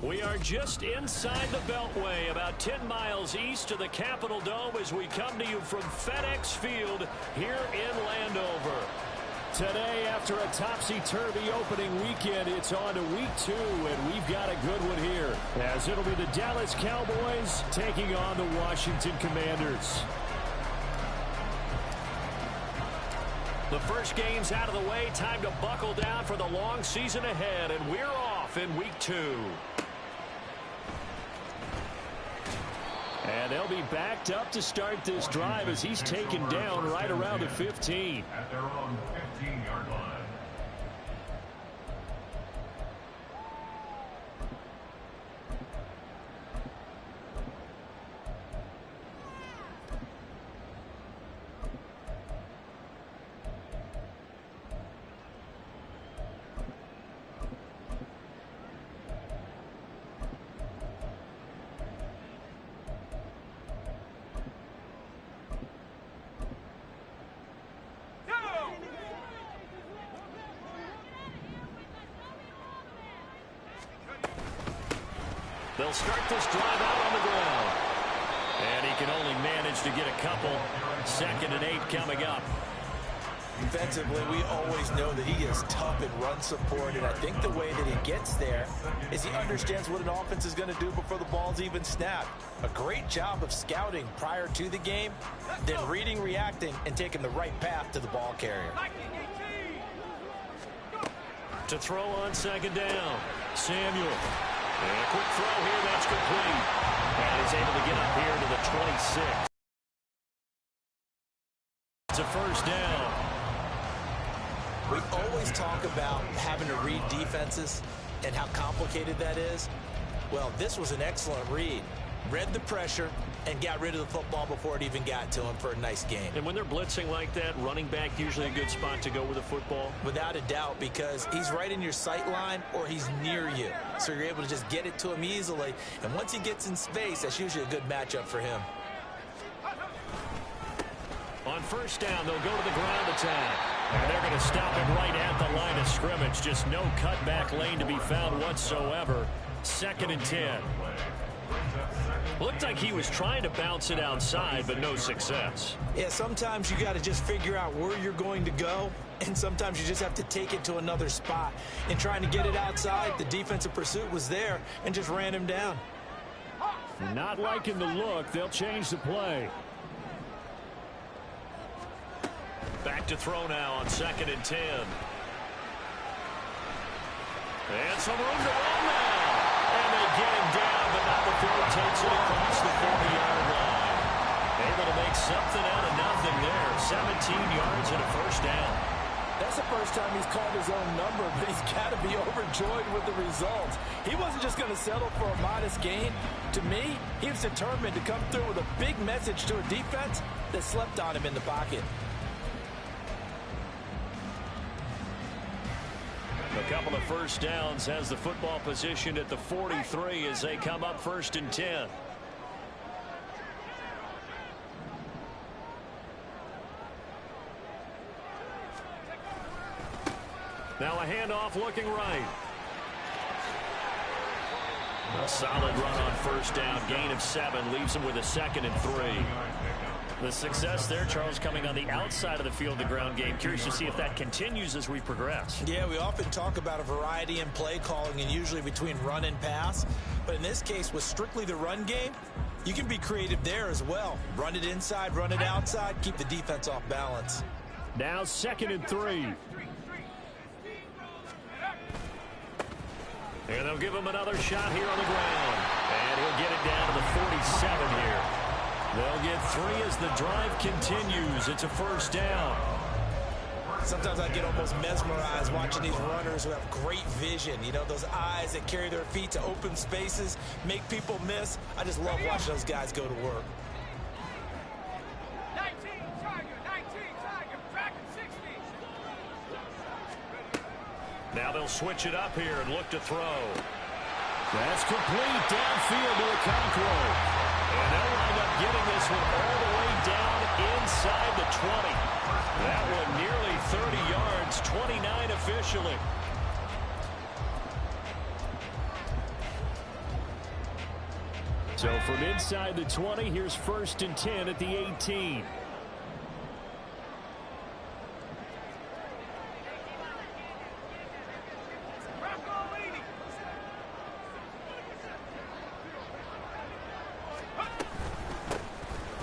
We are just inside the Beltway, about 10 miles east of the Capitol Dome as we come to you from FedEx Field here in Landover. Today, after a topsy-turvy opening weekend, it's on to week 2, and we've got a good one here, as it'll be the Dallas Cowboys taking on the Washington Commanders. The first game's out of the way. Time to buckle down for the long season ahead, and we're off in week 2. And they'll be backed up to start this drive as he's taken down right around the 15. At their own 15-yard line. They'll start this drive out on the ground. And he can only manage to get a couple. 2nd and 8 coming up. Defensively, we always know that he is tough in run support, and I think the way that he gets there is he understands what an offense is going to do before the ball's even snapped. A great job of scouting prior to the game, then reading, reacting, and taking the right path to the ball carrier. To throw on 2nd down, Samuel. And a quick throw here, that's complete. And he's able to get up here to the 26. It's a first down. We always talk about having to read defenses and how complicated that is. Well, this was an excellent read. Read the pressure and got rid of the football before it even got to him for a nice game. And when they're blitzing like that, running back usually a good spot to go with the football? Without a doubt, because he's right in your sight line or he's near you. So you're able to just get it to him easily. And once he gets in space, that's usually a good matchup for him. On first down, they'll go to the ground attack. And they're going to stop him right at the line of scrimmage. Just no cutback lane to be found whatsoever. 2nd and 10. Looked like he was trying to bounce it outside, but no success. Yeah, sometimes you got to just figure out where you're going to go, and sometimes you just have to take it to another spot. In trying to get it outside, the defensive pursuit was there and just ran him down. Not liking the look. They'll change the play. Back to throw now on 2nd and 10. And some room to run now. And they get him down, but not before he takes it across the 40-yard line. Able to make something out of nothing there. 17 yards and a first down. That's the first time he's called his own number, but he's got to be overjoyed with the results. He wasn't just going to settle for a modest gain. To me, he was determined to come through with a big message to a defense that slept on him in the pocket. A couple of first downs has the football positioned at the 43 as they come up 1st and 10. Now a handoff looking right. A solid run on first down. Gain of 7 leaves him with a 2nd and 3. The success there, Charles, coming on the outside of the field, the ground game. Curious to see if that continues as we progress. Yeah, we often talk about a variety in play calling and usually between run and pass. But in this case, with strictly the run game, you can be creative there as well. Run it inside, run it outside, keep the defense off balance. Now 2nd and 3. And they'll give him another shot here on the ground. And he'll get it down to the 47 here. They'll get 3 as the drive continues. It's a first down. Sometimes I get almost mesmerized watching these runners who have great vision. You know, those eyes that carry their feet to open spaces, make people miss. I just love watching those guys go to work. 19 Tiger, track 60. Now they'll switch it up here and look to throw. That's complete downfield to Okonkwo. And they'll wind up getting this one all the way down inside the 20. That one nearly 30 yards, 29 officially. So from inside the 20, here's 1st and 10 at the 18.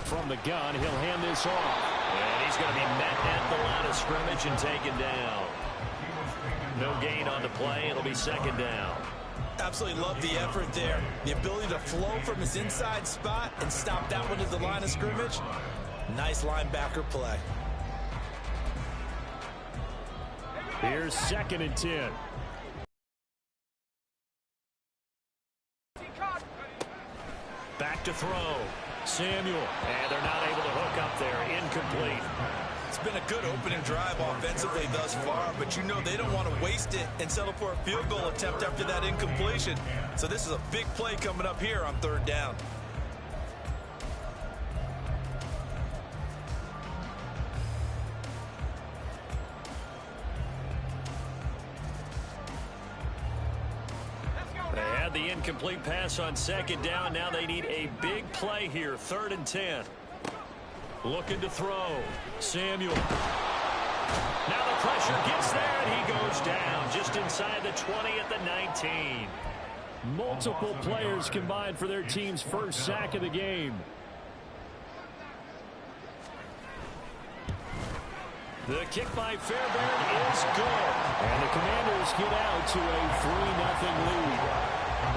From the gun, he'll hand this off. And he's going to be met at the line of scrimmage and taken down. No gain on the play. It'll be 2nd down. Absolutely love the effort there. The ability to flow from his inside spot and stop that one at the line of scrimmage. Nice linebacker play. Here's 2nd and 10. Back to throw. Samuel. And they're not able to hook up there. Incomplete. It's been a good opening drive offensively thus far, but you know they don't want to waste it and settle for a field goal attempt after that incompletion. So this is a big play coming up here on 3rd down. They had the incomplete pass on 2nd down. Now they need a big play here. 3rd and 10. Looking to throw. Samuel. Now the pressure gets there, and he goes down just inside the 20 at the 19. Multiple players combined for their team's 1st sack of the game. The kick by Fairbairn is good. And the Commanders get out to a 3-0 lead.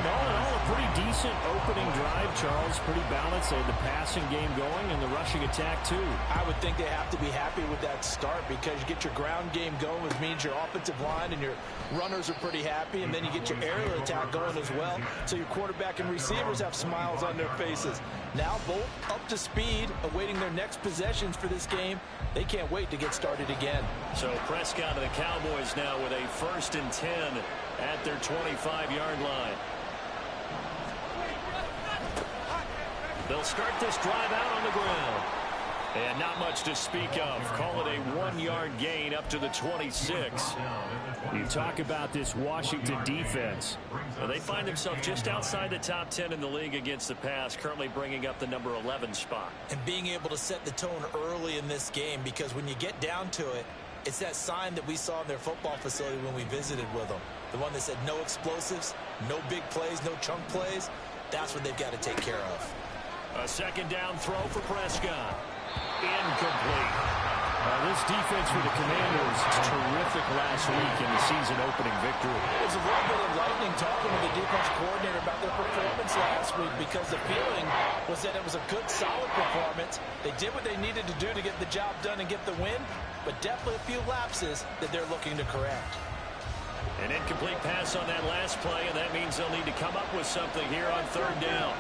All in all, a pretty decent opening drive, Charles. Pretty balanced. They had the passing game going and the rushing attack, too. I would think they have to be happy with that start because you get your ground game going, which means your offensive line and your runners are pretty happy, and then you get your aerial attack going as well. So your quarterback and receivers have smiles on their faces. Now both up to speed, awaiting their next possessions for this game. They can't wait to get started again. So Prescott and the Cowboys now with a 1st and 10 at their 25-yard line. They'll start this drive out on the ground. And not much to speak of. Call it a 1-yard gain up to the 26. You talk about this Washington defense. Well, they find themselves just outside the top 10 in the league against the pass, currently bringing up the number 11 spot. And being able to set the tone early in this game, because when you get down to it, it's that sign that we saw in their football facility when we visited with them. The one that said no explosives, no big plays, no chunk plays. That's what they've got to take care of. A 2nd down throw for Prescott. Incomplete. This defense for the Commanders terrific last week in the season opening victory. There's a little bit of lightning talking to the defense coordinator about their performance last week because the feeling was that it was a good, solid performance. They did what they needed to do to get the job done and get the win, but definitely a few lapses that they're looking to correct. An incomplete pass on that last play, and that means they'll need to come up with something here on 3rd down.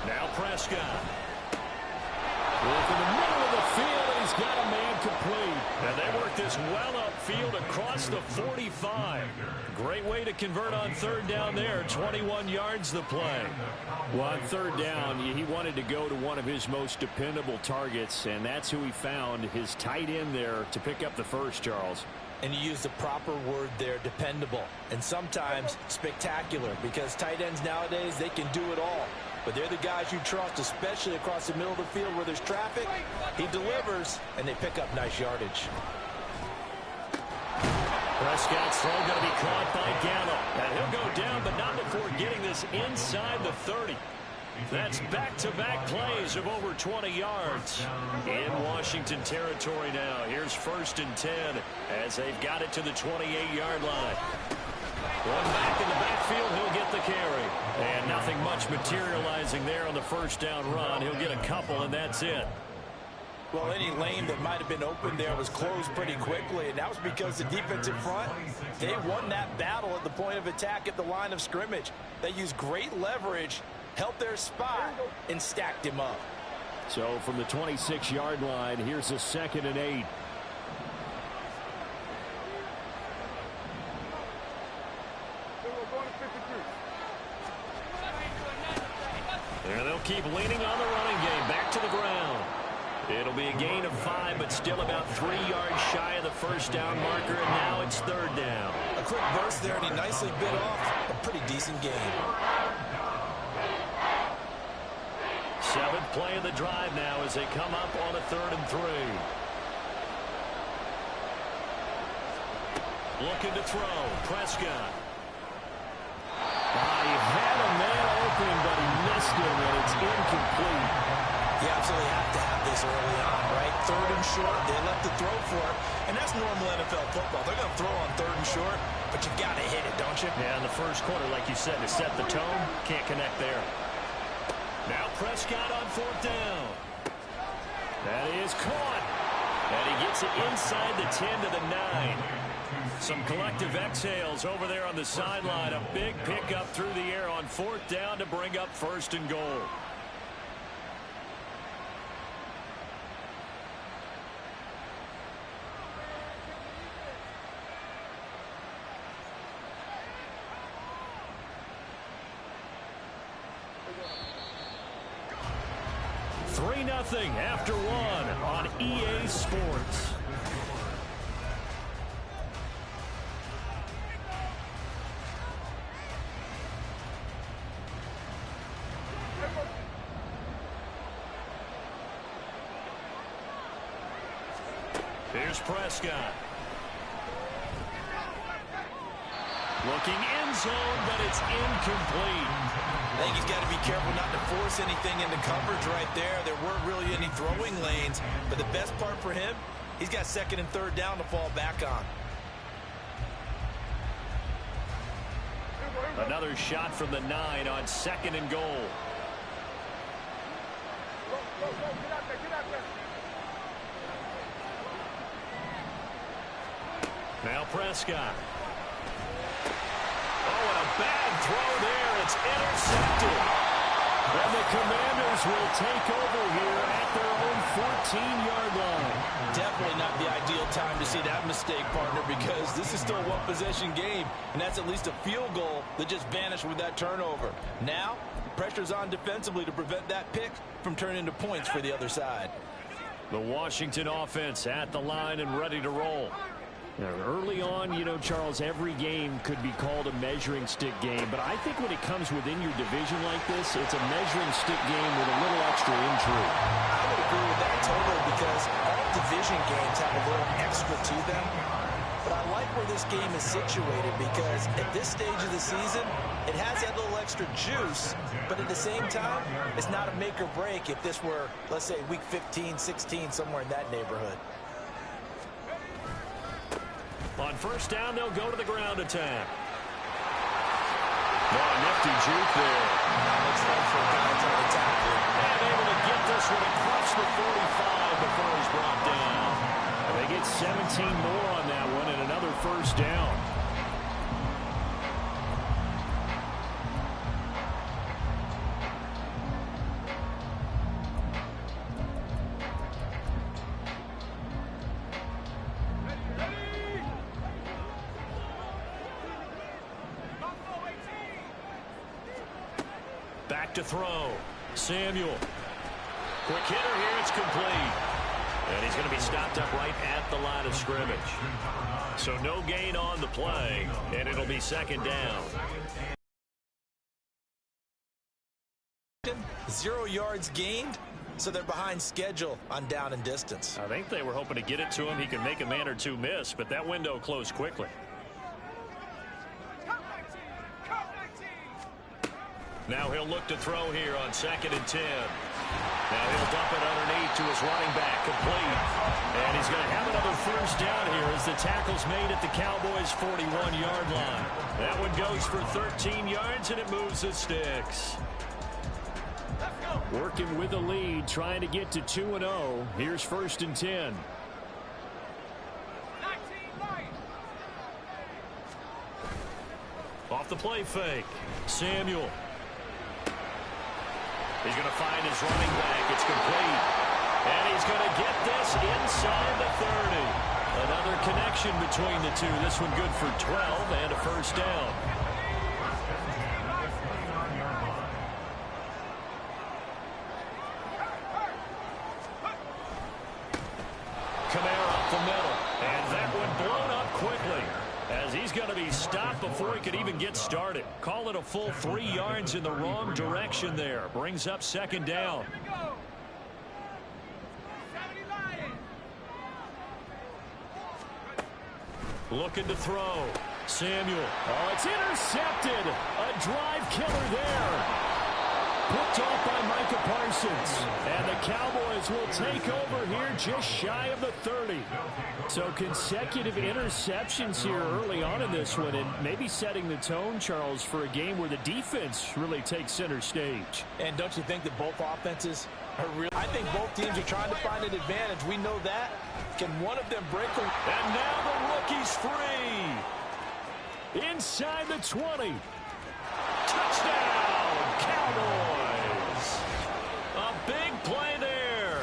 Now Prescott. Work in the middle of the field, and he's got a man complete. And they work this well upfield across the 45. Great way to convert on 3rd down there. 21 yards the play. Well, on 3rd down, he wanted to go to one of his most dependable targets, and that's who he found, his tight end there, to pick up the first, Charles. And you use the proper word there, dependable. And sometimes spectacular, because tight ends nowadays, they can do it all. But they're the guys you trust, especially across the middle of the field where there's traffic. He delivers, and they pick up nice yardage. Prescott's throw going to be caught by Gallup. And he'll go down, but not before getting this inside the 30. That's back-to-back plays of over 20 yards in Washington territory now. Here's 1st and 10 as they've got it to the 28-yard line. One back in the backfield, he'll get the carry. And nothing much materializing there on the 1st down run. He'll get a couple, and that's it. Well, any lane that might have been open there was closed pretty quickly, and that was because the defensive front, they won that battle at the point of attack at the line of scrimmage. They used great leverage, held their spot, and stacked him up. So from the 26-yard line, here's a 2nd and 8. There they'll keep leaning on the running game. Back to the ground. It'll be a gain of 5, but still about 3 yards shy of the 1st down marker, and now it's 3rd down. A quick burst there, and he nicely bit off a pretty decent gain. Seventh play of the drive now as they come up on a 3rd and 3. Looking to throw. Prescott. He had a man open, but he missed him, and it's incomplete. You absolutely have to have this early on, right? 3rd and short, they left the throw for it, and that's normal NFL football. They're going to throw on 3rd and short, but you've got to hit it, don't you? Yeah, in the first quarter, like you said, to set the tone, can't connect there. Now Prescott on 4th down. That is caught. And he gets it inside the 10 to the 9. Some collective exhales over there on the sideline. A big pickup through the air on 4th down to bring up 1st and goal. Nothing after 1 on EA Sports. Here's Prescott. Looking end zone, but it's incomplete. I think he's got to be careful not to force anything into coverage right there. There weren't really any throwing lanes, but the best part for him, he's got 2nd and 3rd down to fall back on. Another shot from the 9 on 2nd and goal. Now Prescott. Oh, and a bad throw there. It's intercepted. And the Commanders will take over here at their own 14-yard line. Definitely not the ideal time to see that mistake, partner, because this is still a one-possession game, and that's at least a field goal that just vanished with that turnover. Now, pressure's on defensively to prevent that pick from turning into points for the other side. The Washington offense at the line and ready to roll. Now, early on, you know, Charles, every game could be called a measuring stick game. But I think when it comes within your division like this, it's a measuring stick game with a little extra intrigue. I would agree with that totally because all division games have a little extra to them. But I like where this game is situated because at this stage of the season, it has that little extra juice. But at the same time, it's not a make or break if this were, let's say, week 15, 16, somewhere in that neighborhood. On 1st down, they'll go to the ground attack. Oh, nifty juke there. Not much fun for a guy trying to tackle it. And able to get this one across the 45 before he's brought down. And they get 17 more on that one and another 1st down. Back to throw. Samuel. Quick hitter here. It's complete. And he's going to be stopped up right at the line of scrimmage. So no gain on the play, and it'll be 2nd down. 0 yards gained, so they're behind schedule on down and distance. I think they were hoping to get it to him. He could make a man or two miss, but that window closed quickly. Now he'll look to throw here on 2nd and 10. Now he'll dump it underneath to his running back, complete. And he's going to have another 1st down here as the tackle's made at the Cowboys' 41-yard line. That one goes for 13 yards, and it moves the sticks. Working with a lead, trying to get to 2-0. Here's 1st and 10. Off the play fake. Samuel. He's going to find his running back. It's complete. And he's going to get this inside the 30. Another connection between the two. This one good for 12 and a 1st down. Kamara up the middle. And that one blown up quickly as he's going to be stopped before he could even get started. Call it a full 3 yards in the wrong direction there. Brings up second down. Here we go. 70 Lions. Looking to throw. Samuel. Oh, it's intercepted. A drive killer there. Picked off by Micah Parsons. And the Cowboys will take over here just shy of the 30. So consecutive interceptions here early on in this one, and maybe setting the tone, Charles, for a game where the defense really takes center stage. And don't you think that both offenses are really... I think both teams are trying to find an advantage. We know that. Can one of them break them? And now the rookie's free. Inside the 20. Touchdown, Cowboys. A big play there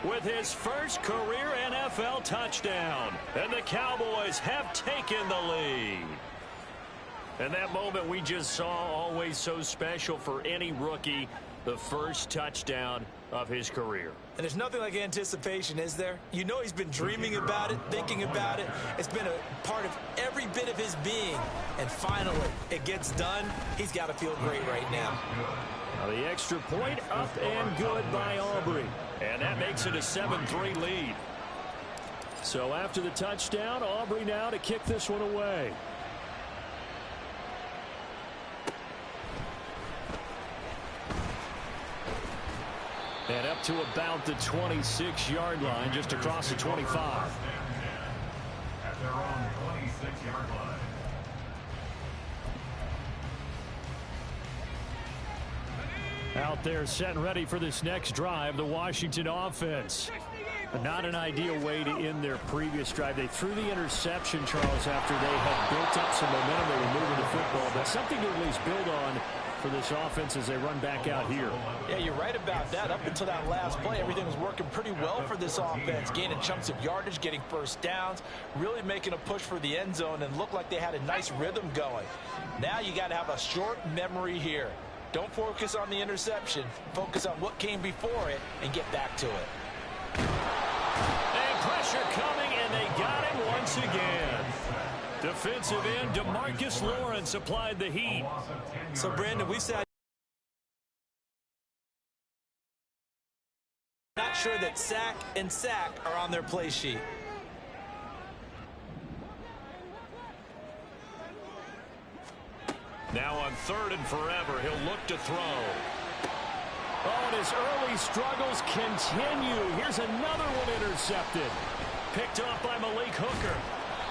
with his first career NFL touchdown. And the Cowboys have taken the lead. And that moment we just saw, always so special for any rookie, the first touchdown of his career. And there's nothing like anticipation, is there? You know he's been dreaming about it, thinking about it. It's been a part of every bit of his being. And finally, it gets done. He's got to feel great right now. Now the extra point up and good by Aubrey. And that makes it a 7-3 lead. So after the touchdown, Aubrey now to kick this one away. And up to about the 26-yard line, just across the 25. At their own 26-yard line. Out there set and ready for this next drive, the Washington offense. Not an ideal way to end their previous drive. They threw the interception, Charles, after they had built up some momentum. They were moving the football, but something to at least build on for this offense as they run back out here. Yeah, you're right about that. Up until that last play, everything was working pretty well for this offense, gaining chunks of yardage, getting first downs, really making a push for the end zone, and looked like they had a nice rhythm going. Now you got to have a short memory here. Don't focus on the interception. Focus on what came before it and get back to it. And pressure coming, and they got him once again. Defensive end DeMarcus Lawrence applied the heat. So, Brandon, we said not sure that sack and sack are on their play sheet. Now on 3rd and forever, he'll look to throw. Oh, and his early struggles continue. Here's another one intercepted. Picked off by Malik Hooker.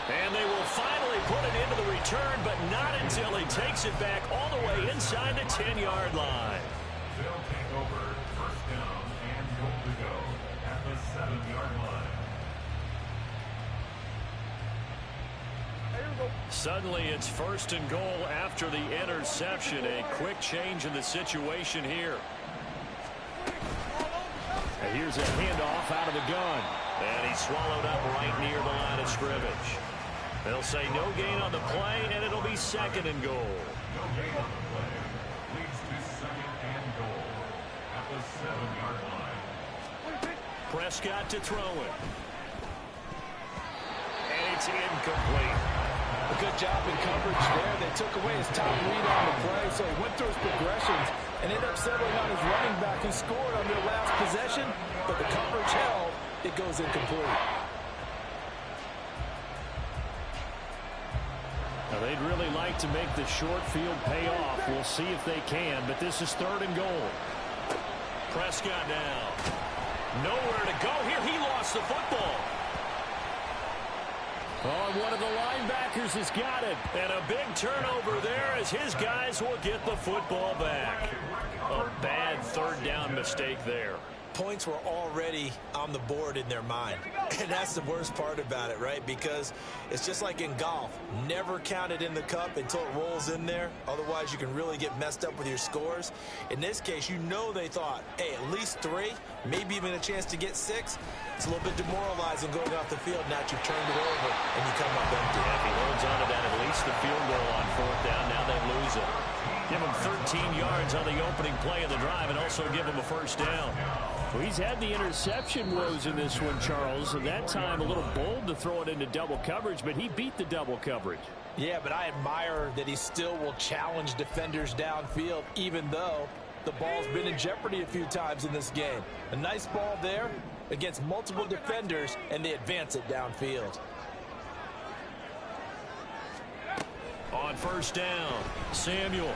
And they will finally put it into the return, but not until he takes it back all the way inside the 10-yard line. They'll take over 1st down and goal to go at the 7-yard line. Suddenly it's 1st and goal after the interception. A quick change in the situation here. And here's a handoff out of the gun. And he's swallowed up right near the line of scrimmage. They'll say no gain on the play, and it'll be 2nd and goal. No gain on the play. Leads to 2nd and goal at the 7-yard line. Prescott to throw it. And it's incomplete. A good job in coverage there. They took away his top read on the play, so he went through his progressions and ended up settling on his running back who scored on their last possession, but the coverage held. It goes incomplete. Now, they'd really like to make the short field pay off. We'll see if they can, but this is 3rd and goal. Prescott now. Nowhere to go here. He lost the football. Oh, and one of the linebackers has got it. And a big turnover there as his guys will get the football back. A bad 3rd down mistake there. Points were already on the board in their mind. And that's the worst part about it, right? Because it's just like in golf. Never count it in the cup until it rolls in there. Otherwise, you can really get messed up with your scores. In this case, you know they thought, hey, at least 3, maybe even a chance to get 6. It's a little bit demoralizing going off the field. Now that you've turned it over and you come up empty. If he holds on to that, at least the field goal on 4th down. Now they lose it. Give him 13 yards on the opening play of the drive and also give him a 1st down. Well, he's had the interception woes in this one, Charles, and that time a little bold to throw it into double coverage, but he beat the double coverage. Yeah, but I admire that he still will challenge defenders downfield, even though the ball's been in jeopardy a few times in this game. A nice ball there against multiple defenders, and they advance it downfield. On first down, Samuel.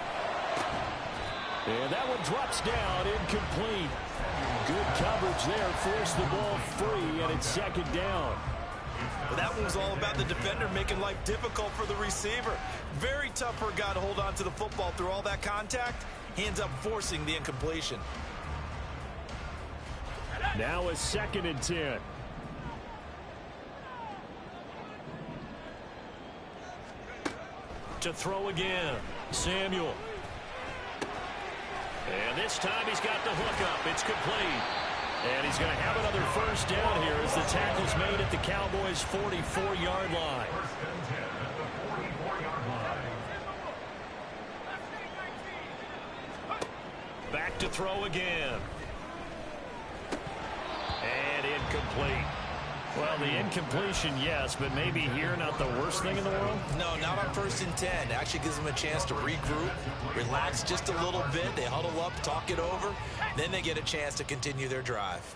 And that one drops down, incomplete. Good coverage there, forced the ball free, and it's second down. Well, that one was all about the defender making life difficult for the receiver. Very tough for a guy to hold on to the football through all that contact. He ends up forcing the incompletion. Now a 2nd and 10. To throw again, Samuel. And this time he's got the hook up. It's complete. And he's going to have another first down here as the tackle's made at the Cowboys' 44-yard line. Back to throw again. And incomplete. Well, the incompletion, yes, but maybe here not the worst thing in the world? No, not on 1st and 10. Actually gives them a chance to regroup, relax just a little bit. They huddle up, talk it over. Then they get a chance to continue their drive.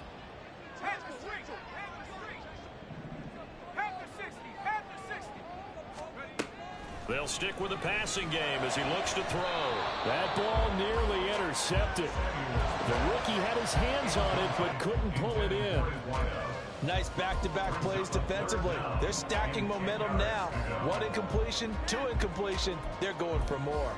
They'll stick with the passing game as he looks to throw. That ball nearly intercepted. The rookie had his hands on it but couldn't pull it in. Nice back-to-back plays defensively. They're stacking momentum now. 1 incompletion, 2 incompletion. They're going for more.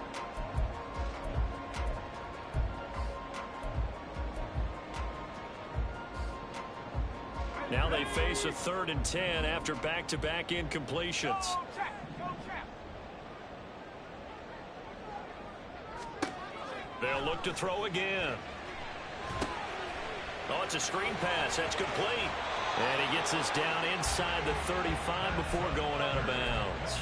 Now they face a 3rd and 10 after back-to-back incompletions. They'll look to throw again. Oh, it's a screen pass. That's complete. And he gets this down inside the 35 before going out of bounds.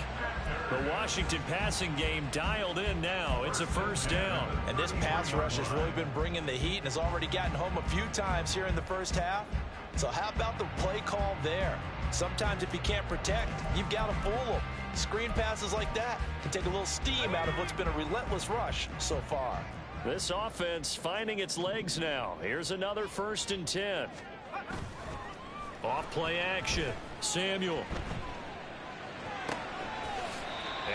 The Washington passing game dialed in now. It's a first down. And this pass rush has really been bringing the heat and has already gotten home a few times here in the first half. So how about the play call there? Sometimes if you can't protect, you've got to fool them. Screen passes like that can take a little steam out of what's been a relentless rush so far. This offense finding its legs now. Here's another 1st and 10. Off play action. Samuel.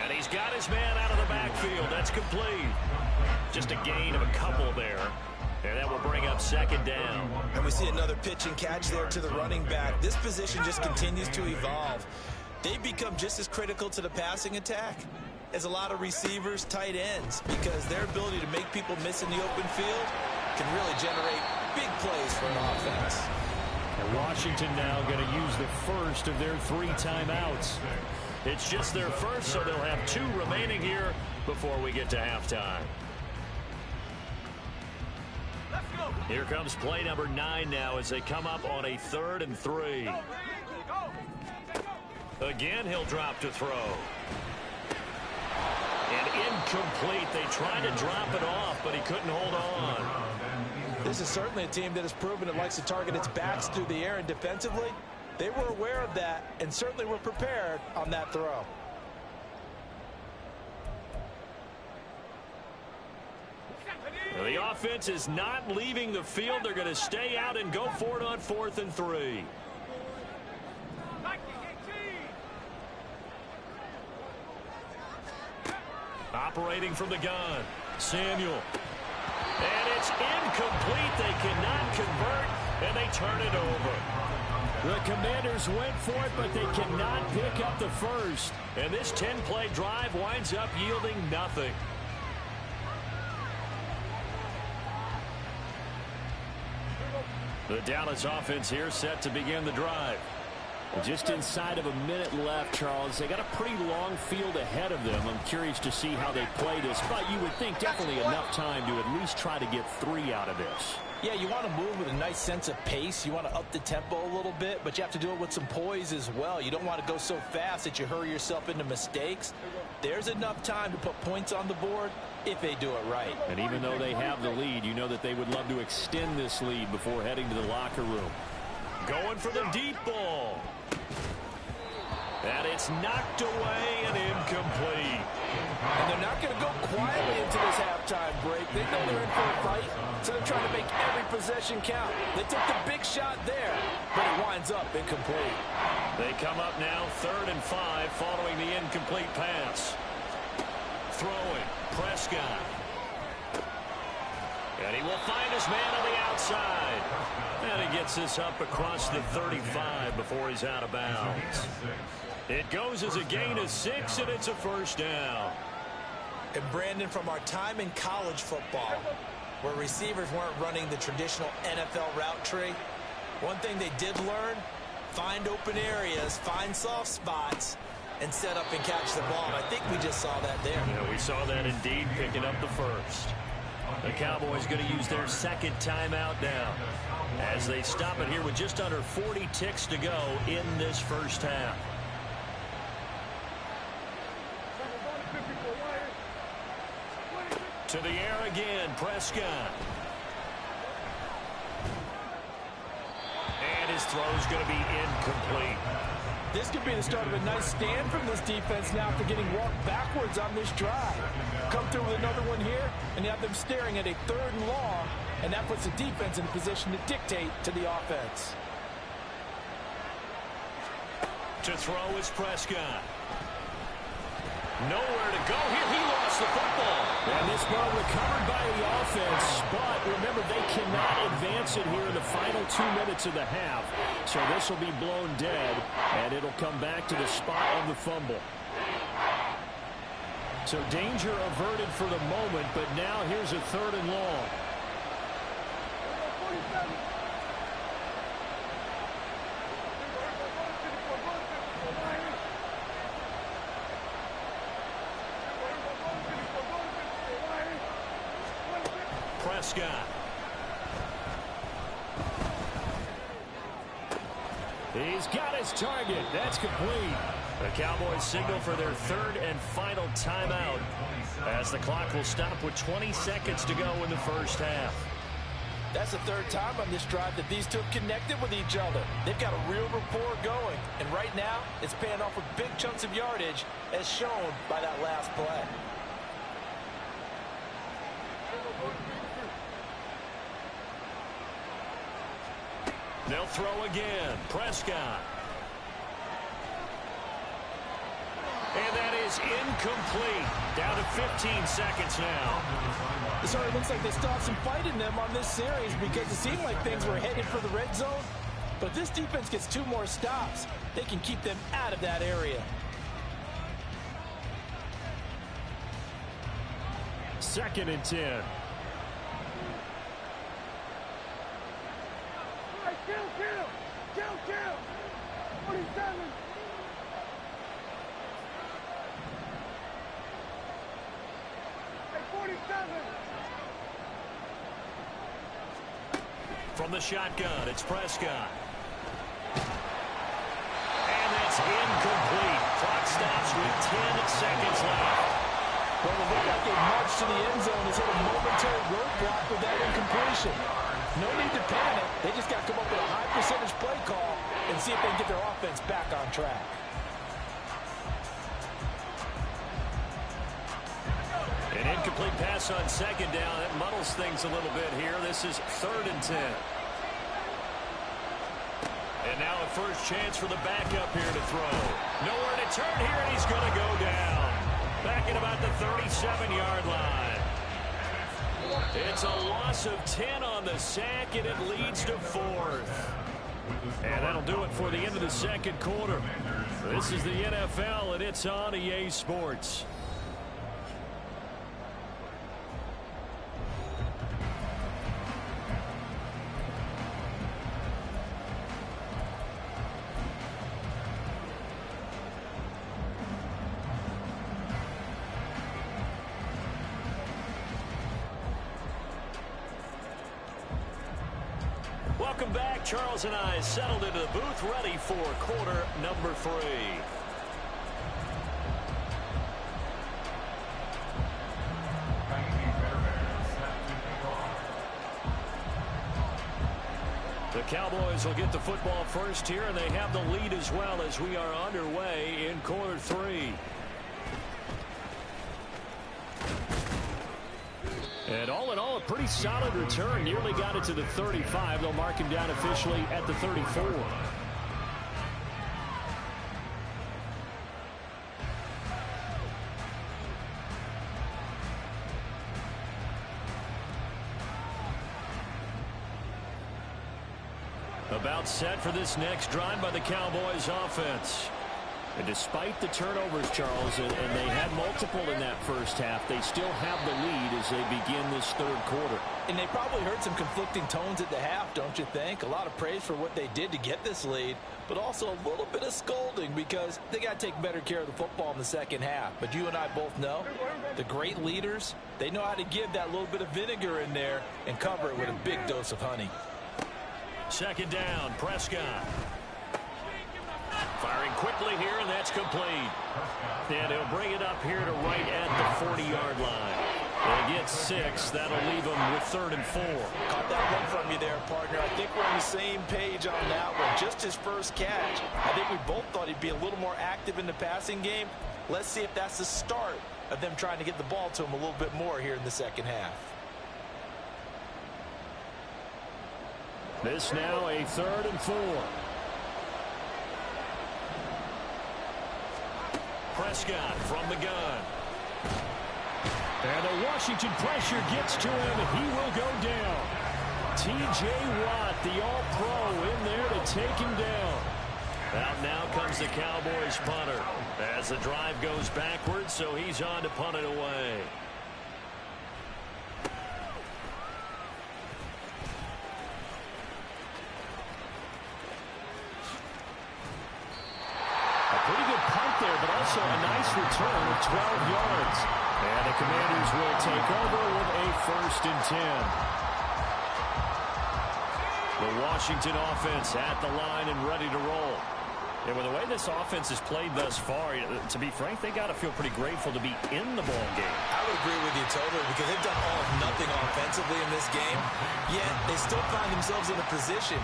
And he's got his man out of the backfield. That's complete. Just a gain of a couple there. And that will bring up 2nd down. And we see another pitch and catch there to the running back. This position just continues to evolve. They've become just as critical to the passing attack as a lot of receivers, tight ends, because their ability to make people miss in the open field can really generate big plays for an offense. And Washington now going to use the first of their 3 timeouts. It's just their first, so they'll have 2 remaining here before we get to halftime. Here comes play number 9 now as they come up on a 3rd and 3. Again, he'll drop to throw. And incomplete. They tried to drop it off, but he couldn't hold on. This is certainly a team that has proven it likes to target its backs through the air, and defensively, they were aware of that and certainly were prepared on that throw. Well, the offense is not leaving the field. They're going to stay out and go for it on 4th and 3. Operating from the gun, Samuel. And it's incomplete. They cannot convert, and they turn it over. The Commanders went for it, but they cannot pick up the first. And this 10-play drive winds up yielding nothing. The Dallas offense here set to begin the drive. Just inside of a minute left, Charles. They got a pretty long field ahead of them. I'm curious to see how they play this, but you would think definitely enough time to at least try to get 3 out of this. Yeah, you want to move with a nice sense of pace. You want to up the tempo a little bit, but you have to do it with some poise as well. You don't want to go so fast that you hurry yourself into mistakes. There's enough time to put points on the board if they do it right. And even though they have the lead, you know that they would love to extend this lead before heading to the locker room. Going for the deep ball. And it's knocked away and incomplete. And they're not going to go quietly into this halftime break. They know they're in for a fight, so they're trying to make every possession count. They took the big shot there, but it winds up incomplete. They come up now 3rd and 5 following the incomplete pass. Throwing, Prescott. And he will find his man on the outside. And he gets this up across the 35 before he's out of bounds. It goes as a gain of 6, and it's a first down. And Brandon, from our time in college football, where receivers weren't running the traditional NFL route tree, one thing they did learn, find open areas, find soft spots, and set up and catch the ball. And I think we just saw that there. Yeah, we saw that indeed, picking up the first. The Cowboys going to use their second timeout now as they stop it here with just under 40 ticks to go in this first half. To the air again, Prescott. And his throw's going to be incomplete. This could be the start of a nice stand from this defense now after getting walked backwards on this drive. Come through with another one here, and you have them staring at a 3rd and long, and that puts the defense in a position to dictate to the offense. To throw is Prescott. Nowhere to go here. He lost the football. And this ball recovered by the offense. But remember, they cannot advance it here in the final 2 minutes of the half. So this will be blown dead, and it'll come back to the spot of the fumble. So danger averted for the moment, but now here's a 3rd and long. Prescott. He's got his target. That's complete. The Cowboys signal for their 3rd and final timeout as the clock will stop with 20 seconds to go in the first half. That's the 3rd time on this drive that these two have connected with each other. They've got a real rapport going. And right now, it's paying off with big chunks of yardage as shown by that last play. They'll throw again. Prescott. And that is incomplete. Down to 15 seconds now. This already looks like they still have some fight in them on this series because it seemed like things were headed for the red zone. But if this defense gets 2 more stops, they can keep them out of that area. 2nd and 10. Kill! 47! Hey, 47! From the shotgun, it's Prescott. And that's incomplete. Clock stops with 10 seconds left. Well, it looked like a march to the end zone has hit a momentary roadblock with that incompletion. No need to panic. They just got to come up with a high percentage play call and see if they can get their offense back on track. An incomplete pass on 2nd down. That muddles things a little bit here. This is 3rd and 10. And now a first chance for the backup here to throw. Nowhere to turn here, and he's going to go down. Back at about the 37-yard line. It's a loss of 10 on the sack, and it leads to 4th. And that'll do it for the end of the 2nd quarter. This is the NFL, and it's on EA Sports. Welcome back. Charles and I settled into the booth, ready for quarter number 3. The Cowboys will get the football first here, and they have the lead as well as we are underway in quarter 3. And all in all, a pretty solid return. Nearly got it to the 35. They'll mark him down officially at the 34. About set for this next drive by the Cowboys offense. And despite the turnovers, Charles, and they had multiple in that first half, they still have the lead as they begin this third quarter. And they probably heard some conflicting tones at the half, don't you think? A lot of praise for what they did to get this lead, but also a little bit of scolding because they got to take better care of the football in the second half. But you and I both know the great leaders, they know how to give that little bit of vinegar in there and cover it with a big dose of honey. Second down, Prescott. Firing quickly here, and that's complete. And he'll bring it up here to right at the 40-yard line. They get 6. That'll leave them with 3rd and 4. Caught that one from you there, partner. I think we're on the same page on that one. Just his first catch. I think we both thought he'd be a little more active in the passing game. Let's see if that's the start of them trying to get the ball to him a little bit more here in the second half. This now a 3rd and 4. Prescott from the gun. And the Washington pressure gets to him. He will go down. T.J. Watt, the all-pro, in there to take him down. Out now comes the Cowboys punter as the drive goes backwards, so he's on to punt it away. Also a nice return of 12 yards. And the Commanders will take over with a 1st and 10. The Washington offense at the line and ready to roll. And with the way this offense has played thus far, to be frank, they got to feel pretty grateful to be in the ball game. I would agree with you totally because they've done all of nothing offensively in this game, yet they still find themselves in a position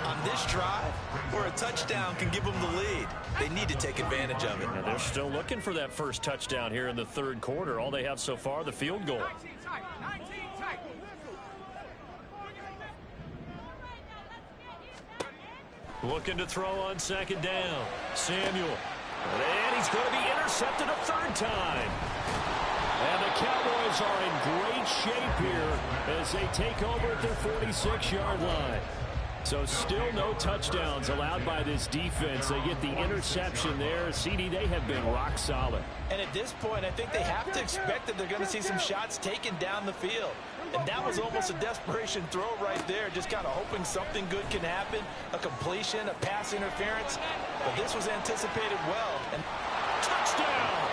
on this drive where a touchdown can give them the lead. They need to take advantage of it. And they're still looking for that first touchdown here in the third quarter. All they have so far, the field goal. Looking to throw on 2nd down. Samuel. And he's going to be intercepted a 3rd time. And the Cowboys are in great shape here as they take over at their 46-yard line. So still no touchdowns allowed by this defense. They get the interception there. CD, they have been rock solid. And at this point, I think they have to expect that they're going to see some shots taken down the field. And that was almost a desperation throw right there, just kind of hoping something good can happen, a completion, a pass interference. But this was anticipated well. And touchdown!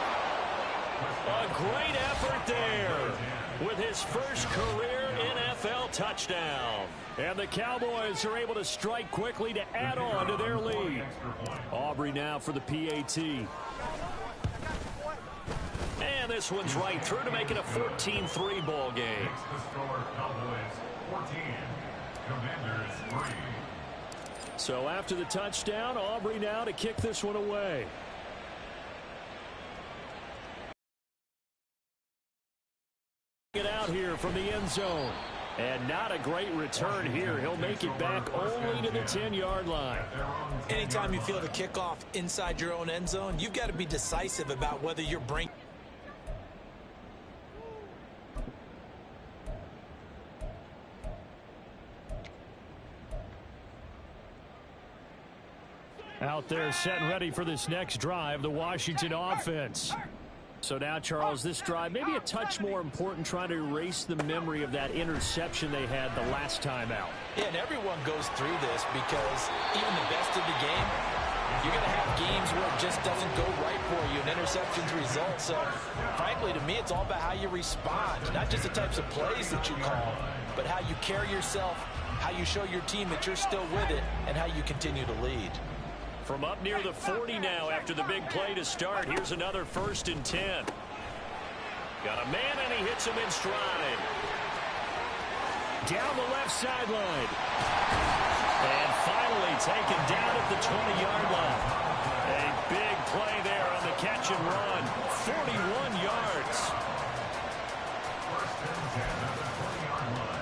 A great effort there with his first career NFL touchdown. And the Cowboys are able to strike quickly to add on to their lead. Aubrey now for the PAT. And this one's right through to make it a 14-3 ball game. So after the touchdown, Aubrey now to kick this one away. Get out here from the end zone. And not a great return here. He'll make it back only to the 10-yard line. Anytime you feel the kickoff inside your own end zone, you've got to be decisive about whether you're bringing. Out there set and ready for this next drive, the Washington offense. So now, Charles, this drive maybe a touch more important, trying to erase the memory of that interception they had the last time out. Yeah, and everyone goes through this because even the best of the game, you're going to have games where it just doesn't go right for you and interceptions result. So, frankly, to me, it's all about how you respond, not just the types of plays that you call, but how you carry yourself, how you show your team that you're still with it, and how you continue to lead. From up near the 40 now after the big play to start. Here's another 1st and 10. Got a man, and he hits him in stride. Down the left sideline. And finally taken down at the 20-yard line. A big play there on the catch and run. 41 yards. First and 10 at the 20-yard line.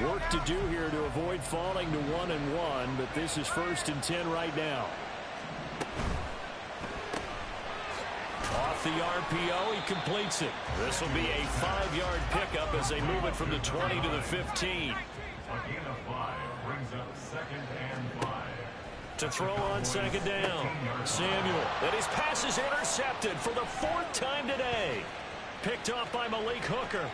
Work to do here to avoid falling to 1-1, but this is 1st and 10 right now. Off the RPO, he completes it. This will be a 5-yard pickup as they move it from the 20 to the 15. A gain of 5 brings up 2nd and 5. To throw on 2nd down, Samuel. And his pass is intercepted for the 4th time today. Picked off by Malik Hooker.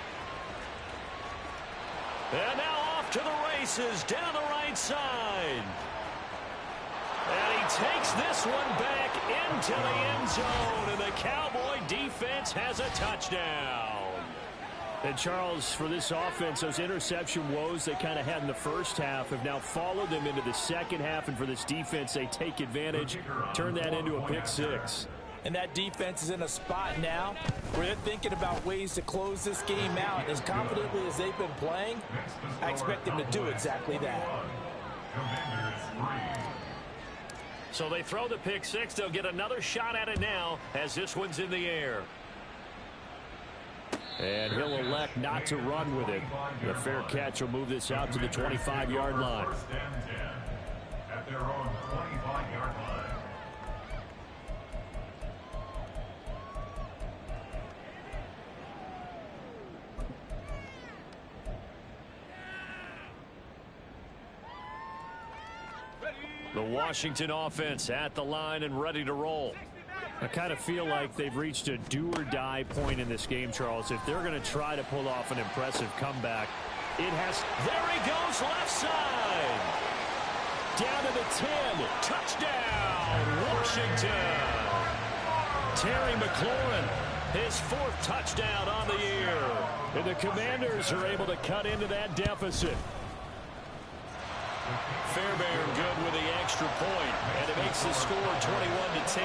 And now off to the races down the right side. And he takes this one back into the end zone. And the Cowboy defense has a touchdown. And Charles, for this offense, those interception woes they kind of had in the first half have now followed them into the second half. And for this defense, they take advantage, turn that into a pick six. And that defense is in a spot now where they're thinking about ways to close this game out. As confidently as they've been playing, I expect them to do exactly that. So they throw the pick six. They'll get another shot at it now as this one's in the air. And he'll elect not to run with it. The fair catch will move this out to the 25-yard line. First and 10 at their own 25-yard line. The Washington offense at the line and ready to roll. I kind of feel like they've reached a do-or-die point in this game, Charles. If they're going to try to pull off an impressive comeback, it has... There he goes, left side. Down to the 10. Touchdown, Washington. Terry McLaurin, his 4th touchdown on the year. And the Commanders are able to cut into that deficit. Fairbairn good with the extra point, and it makes the score 21-10.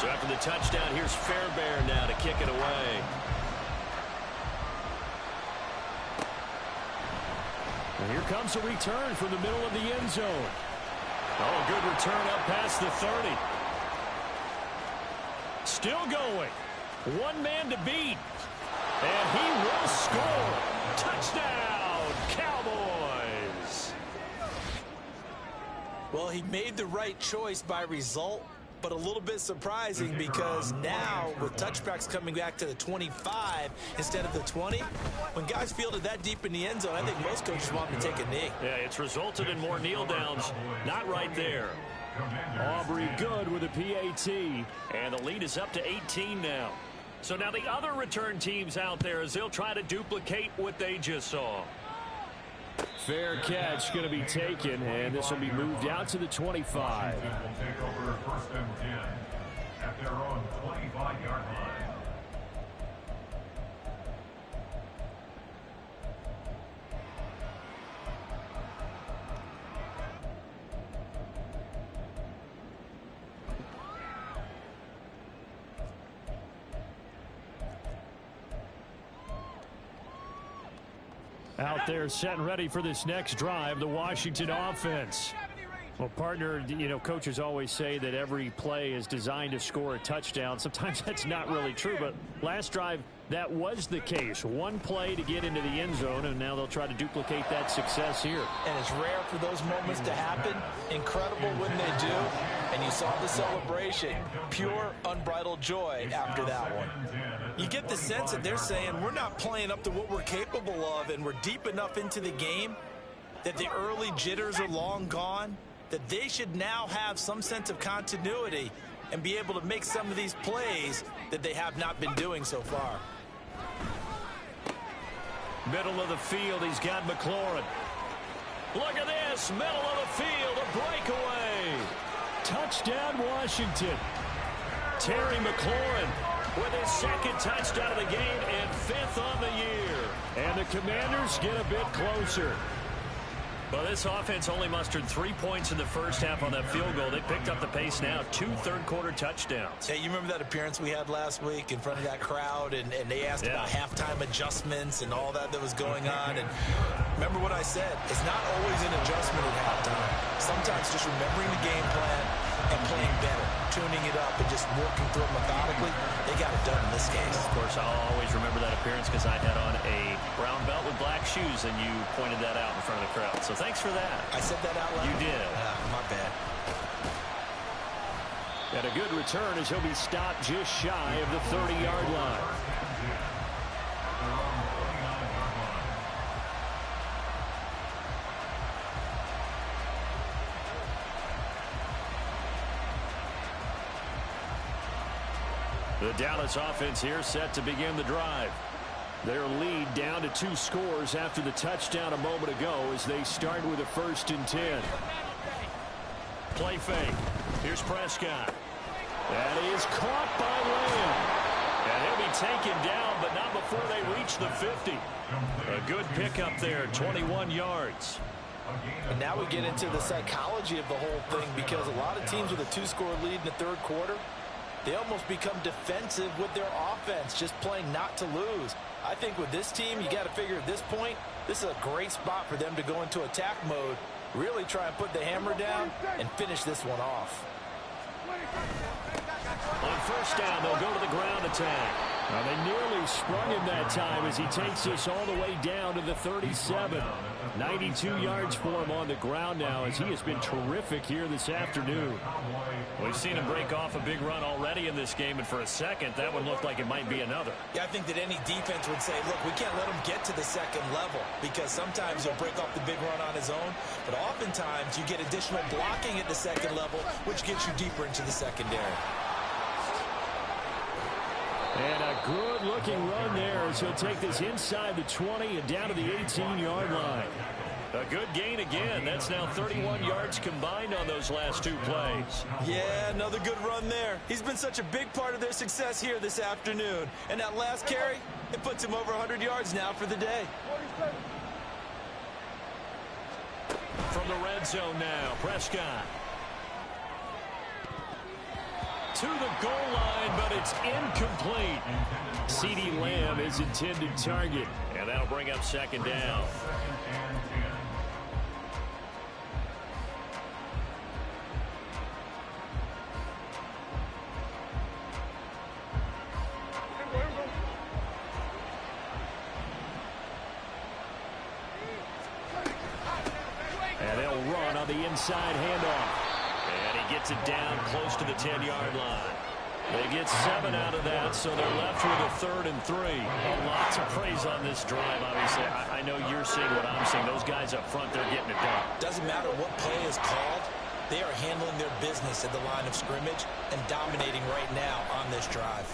So after the touchdown, here's Fairbairn now to kick it away. And here comes a return from the middle of the end zone. Oh, good return up past the 30. Still going. One man to beat. And he will score. Touchdown, Cowboys. Well, he made the right choice by result, but a little bit surprising because now with touchbacks coming back to the 25 instead of the 20, when guys fielded that deep in the end zone, I think most coaches want them to take a knee. Yeah, it's resulted in more kneel downs. Not right there. Aubrey good with a PAT, and the lead is up to 18 now. So now the other return teams out there as they'll try to duplicate what they just saw. Fair catch going to be taken, and this will be moved out to the 25. Washington will take over 1st and 10 at their own 25-yard line. Out there set and ready for this next drive, the Washington offense. Well, partner, you know, coaches always say that every play is designed to score a touchdown. Sometimes that's not really true, but last drive, that was the case. One play to get into the end zone, and now they'll try to duplicate that success here. And it's rare for those moments to happen. Incredible when they do. And you saw the celebration. Pure, unbridled joy after that one. You get the sense that they're saying we're not playing up to what we're capable of, and we're deep enough into the game that the early jitters are long gone, that they should now have some sense of continuity and be able to make some of these plays that they have not been doing so far. Middle of the field, he's got McLaurin. Look at this, middle of the field, a breakaway. Touchdown, Washington. Terry McLaurin with his second touchdown of the game and 5th on the year. And the Commanders get a bit closer. Well, this offense only mustered 3 points in the first half on that field goal. They picked up the pace now, 2 third-quarter touchdowns. Hey, you remember that appearance we had last week in front of that crowd, and they asked about halftime adjustments and all that was going on. And remember what I said, it's not always an adjustment at halftime. Sometimes just remembering the game plan and playing better, tuning it up and just working through it methodically. They got it done in this case. Of course, I'll always remember that appearance because I had on a brown belt with black shoes, and you pointed that out in front of the crowd. So thanks for that. I said that out loud? You did. My bad. And a good return as he'll be stopped just shy of the 30-yard line. The Dallas offense here set to begin the drive. Their lead down to 2 scores after the touchdown a moment ago as they start with a 1st and 10. Play fake. Here's Prescott. That is caught by Lamb. And he'll be taken down, but not before they reach the 50. A good pickup there, 21 yards. And now we get into the psychology of the whole thing, because a lot of teams with a 2-score lead in the third quarter, they almost become defensive with their offense, just playing not to lose. I think with this team, you got to figure at this point, this is a great spot for them to go into attack mode, really try and put the hammer down and finish this one off. On 1st down, they'll go to the ground attack. Now, they nearly sprung him that time as he takes us all the way down to the 37. 92 yards for him on the ground now as he has been terrific here this afternoon. We've seen him break off a big run already in this game, and for a second, that one looked like it might be another. Yeah, I think that any defense would say, look, we can't let him get to the second level, because sometimes he'll break off the big run on his own, but oftentimes you get additional blocking at the second level, which gets you deeper into the secondary. And a good-looking run there as he'll take this inside the 20 and down to the 18-yard line. A good gain again. That's now 31 yards combined on those last 2 plays. Yeah, another good run there. He's been such a big part of their success here this afternoon. And that last carry, it puts him over 100 yards now for the day. From the red zone now, Prescott. To the goal line, but it's incomplete. CeeDee Lamb is intended target, and that'll bring up 2nd down. And they'll run on the inside handoff. And he gets it down close to the 10-yard line. They get 7 out of that, so they're left with a 3rd and 3. Lots of praise on this drive, obviously. I know you're seeing what I'm seeing. Those guys up front, they're getting it done. Doesn't matter what play is called. They are handling their business at the line of scrimmage and dominating right now on this drive.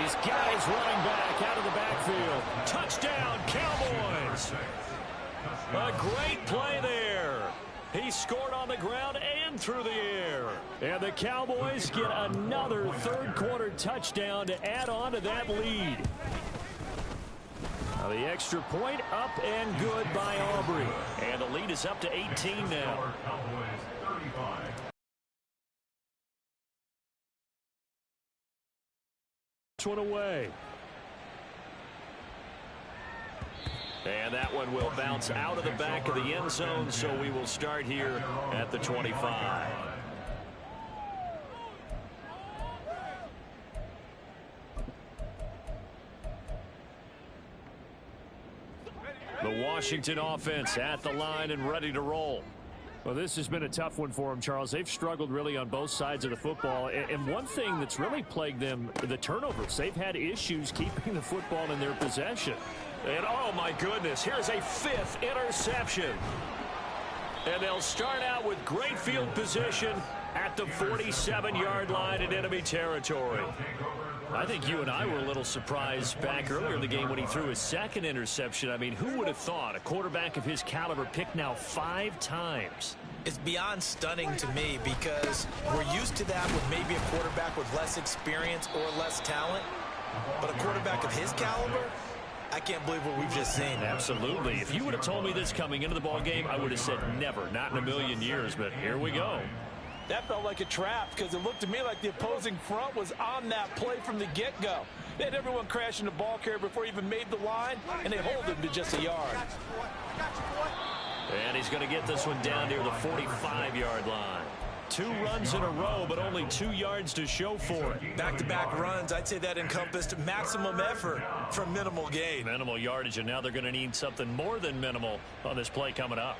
These guys running back out of the backfield. Touchdown, Cowboys! A great play there. He scored on the ground and through the air. And the Cowboys get another third-quarter touchdown to add on to that lead. Now the extra point up and good by Aubrey. And the lead is up to 18 now. This one away. And that one will bounce out of the back of the end zone, so we will start here at the 25. The Washington offense at the line and ready to roll. Well, this has been a tough one for them, Charles. They've struggled really on both sides of the football. And one thing that's really plagued them, the turnovers. They've had issues keeping the football in their possession. And, oh, my goodness, here's a 5th interception. And they'll start out with great field position at the 47-yard line in enemy territory. I think you and I were a little surprised back earlier in the game when he threw his 2nd interception. I mean, who would have thought a quarterback of his caliber picked now 5 times? It's beyond stunning to me because we're used to that with maybe a quarterback with less experience or less talent. But a quarterback of his caliber, I can't believe what we've just seen. Absolutely. If you would have told me this coming into the ball game, I would have said never, not in a million years, but here we go. That felt like a trap because it looked to me like the opposing front was on that play from the get-go. They had everyone crashing the ball carrier before he even made the line, and they hold him to just a yard. And he's going to get this one down near the 45-yard line. 2 runs in a row, but only 2 yards to show for it. Back-to-back runs, I'd say that encompassed maximum effort for minimal gain. Minimal yardage, and now they're going to need something more than minimal on this play coming up.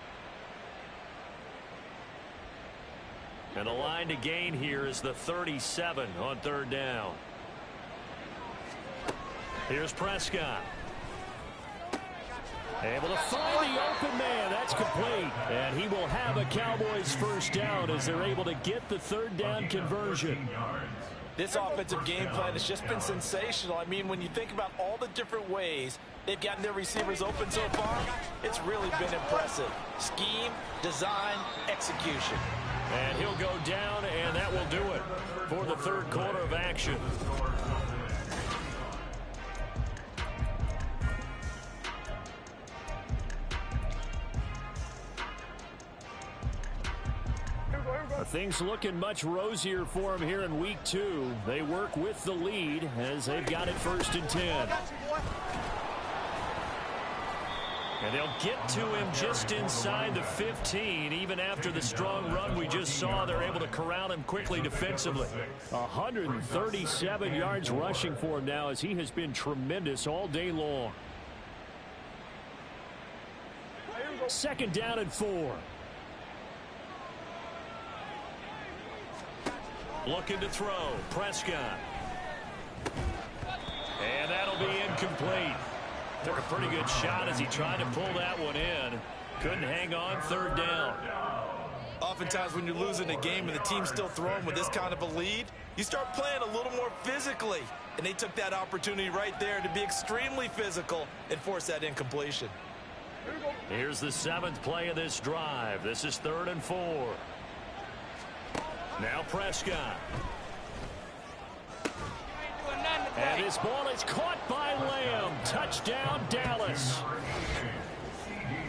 And the line to gain here is the 37 on 3rd down. Here's Prescott. Able to find the open man. That's complete. And he will have a Cowboys first down as they're able to get the 3rd down conversion. This offensive game plan has just been sensational. I mean, when you think about all the different ways they've gotten their receivers open so far, it's really been impressive. Scheme, design, execution. And he'll go down, and that will do it for the 3rd quarter of action. Things looking much rosier for him here in week 2. They work with the lead as they've got it 1st and 10. And they'll get to him just inside the 15. Even after the strong run we just saw, they're able to corral him quickly defensively. 137 yards rushing for him now as he has been tremendous all day long. 2nd down and 4. Looking to throw. Prescott. And that'll be incomplete. Took a pretty good shot as he tried to pull that one in. Couldn't hang on 3rd down. Oftentimes when you're losing a game and the team's still throwing with this kind of a lead, you start playing a little more physically. And they took that opportunity right there to be extremely physical and force that incompletion. Here's the 7th play of this drive. This is 3rd and 4. Now Prescott. And this ball is caught by Lamb. Touchdown, Dallas.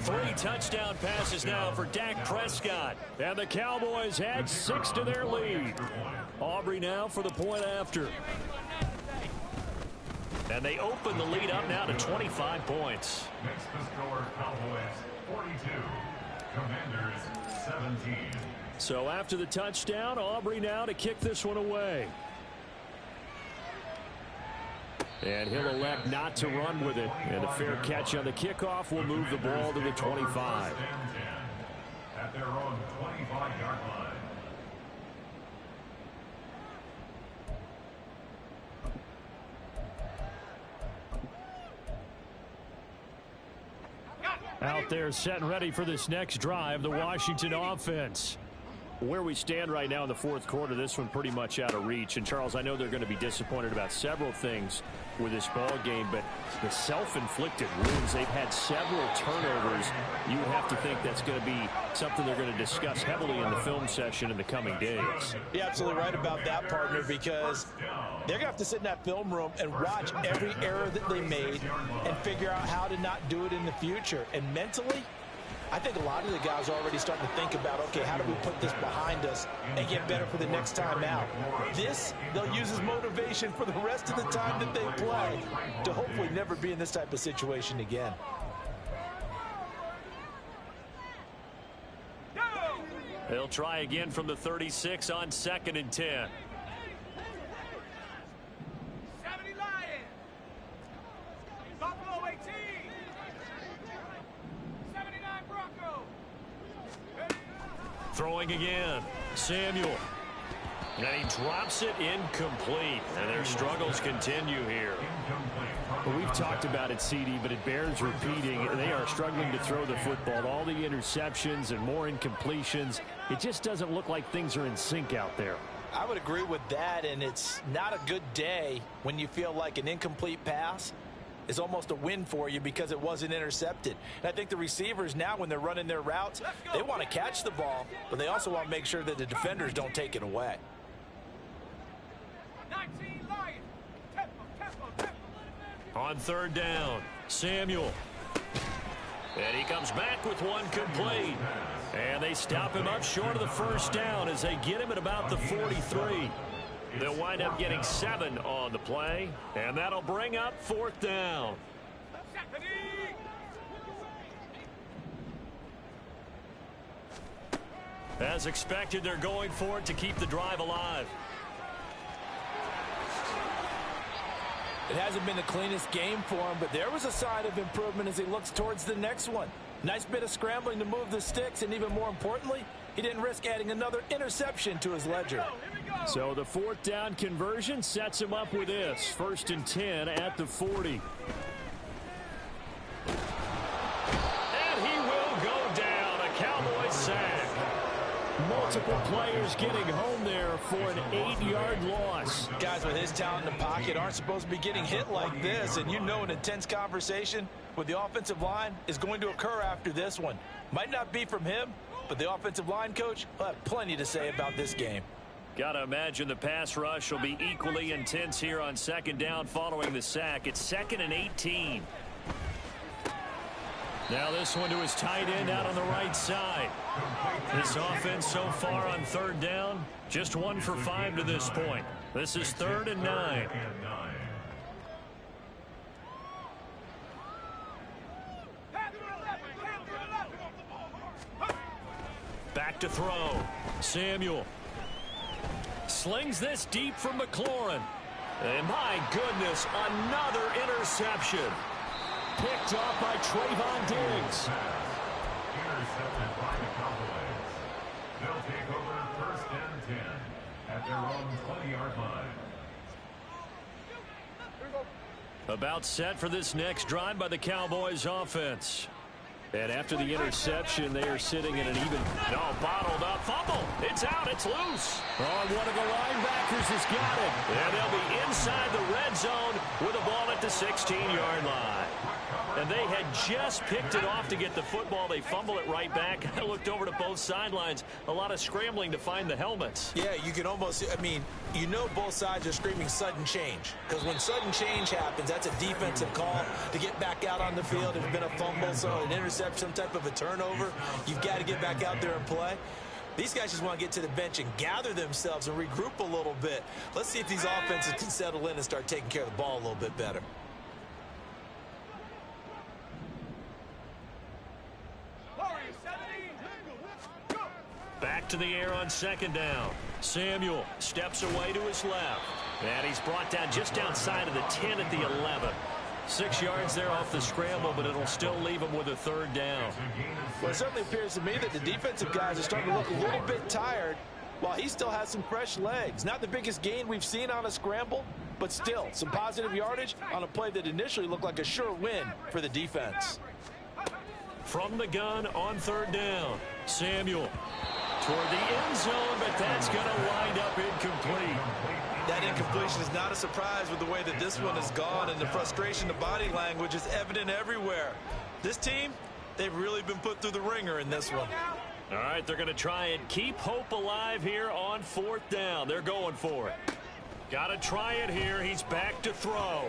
3 touchdown passes now for Dak Prescott. And the Cowboys add 6 to their lead. Aubrey now for the point after. And they open the lead up now to 25 points. Makes the score Cowboys 42, Commanders 17. So after the touchdown, Aubrey now to kick this one away. And he'll elect not to run with it. And a fair catch on the kickoff will move the ball to the 25. At their own 25-yard line. Out there set and ready for this next drive, the Washington offense. Where we stand right now in the 4th quarter, this one pretty much out of reach. And, Charles, I know they're going to be disappointed about several things with this ball game, but the self-inflicted wounds, they've had several turnovers. You would have to think that's going to be something they're going to discuss heavily in the film session in the coming days. You're absolutely right about that, partner, because they're going to have to sit in that film room and watch every error that they made and figure out how to not do it in the future. And mentally, I think a lot of the guys are already starting to think about, okay, how do we put this behind us and get better for the next time out? This, they'll use as motivation for the rest of the time that they play to hopefully never be in this type of situation again. They'll try again from the 36 on 2nd and 10. 70 Lions. Buffalo 18. 79 Broncos. Throwing again. Samuel. And he drops it incomplete. And their struggles continue here. Well, we've talked about it, CD, but it bears repeating. They are struggling to throw the football. All the interceptions and more incompletions. It just doesn't look like things are in sync out there. I would agree with that, and it's not a good day when you feel like an incomplete pass is almost a win for you because it wasn't intercepted. And I think the receivers now, when they're running their routes, they want to catch the ball, but they also want to make sure that the defenders don't take it away. 19 Lions. Tempo. On third down, Samuel. And he comes back with one complete. And they stop him up short of the first down as they get him at about the 43. They'll wind up getting 7 on the play, and that'll bring up fourth down. As expected, they're going for it to keep the drive alive. It hasn't been the cleanest game for him, but there was a sign of improvement as he looks towards the next one. Nice bit of scrambling to move the sticks, and even more importantly, he didn't risk adding another interception to his ledger. So the fourth down conversion sets him up with this. 1st and 10 at the 40. And he will go down. A Cowboys sack. Multiple players getting home there for an 8-yard loss. Guys with his talent in the pocket aren't supposed to be getting hit like this, and you know an intense conversation with the offensive line is going to occur after this one. Might not be from him, but the offensive line coach will have plenty to say about this game. Got to imagine the pass rush will be equally intense here on 2nd down following the sack. It's 2nd and 18. Now this one to his tight end out on the right side. This offense so far on 3rd down, just 1 for 5 to this point. This is 3rd and 9. Back to throw. Samuel slings this deep from McLaurin. And my goodness, another interception. Picked off by Trayvon Diggs. Intercepted by the Cowboys. They'll take over 1st and 10 at their own 20-yard line. About set for this next drive by the Cowboys offense. And after the interception, they are sitting in an even, bottled up fumble. It's out, it's loose. Oh, one of the linebackers has got it. And they'll be inside the red zone with the ball at the 16-yard line. And they had just picked it off to get the football. They fumble it right back. I looked over to both sidelines. A lot of scrambling to find the helmets. Yeah, you can almost, you know both sides are screaming sudden change. Because when sudden change happens, that's a defensive call to get back out on the field. There's been a fumble, so an interception, some type of a turnover. You've got to get back out there and play. These guys just want to get to the bench and gather themselves and regroup a little bit. Let's see if these offenses can settle in and start taking care of the ball a little bit better. Back to the air on 2nd down. Samuel steps away to his left. And he's brought down just outside of the 10 at the 11. 6 yards there off the scramble, but it'll still leave him with a 3rd down. Well, it certainly appears to me that the defensive guys are starting to look a little bit tired while he still has some fresh legs. Not the biggest gain we've seen on a scramble, but still some positive yardage on a play that initially looked like a sure win for the defense. From the gun on 3rd down, Samuel toward the end zone, but that's going to wind up incomplete. That incompletion is not a surprise with the way that this one has gone, and the frustration, the body language is evident everywhere. This team, they've really been put through the ringer in this one. All right, they're going to try and keep hope alive here on 4th down. They're going for it. Got to try it here. He's back to throw.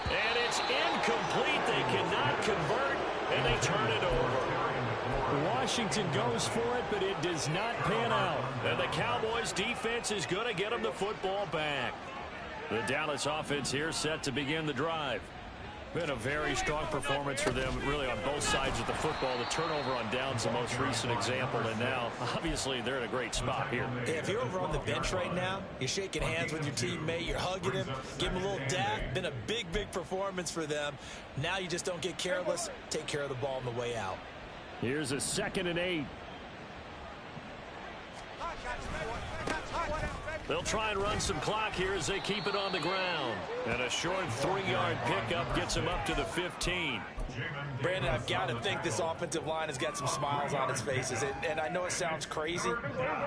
And it's incomplete. They cannot convert, and they turn it over. Washington goes for it, but it does not pan out. And the Cowboys defense is going to get them the football back. The Dallas offense here set to begin the drive. Been a very strong performance for them, really, on both sides of the football. The turnover on downs the most recent example, and now, obviously, they're in a great spot here. Yeah, if you're over on the bench right now, you're shaking hands with your teammate, you're hugging him, give him a little dap. Been a big, big performance for them. Now you just don't get careless. Take care of the ball on the way out. Here's a 2nd and 8. They'll try and run some clock here as they keep it on the ground. And a short 3-yard pickup gets them up to the 15. Brandon, I've got to think this offensive line has got some smiles on its faces. And I know it sounds crazy,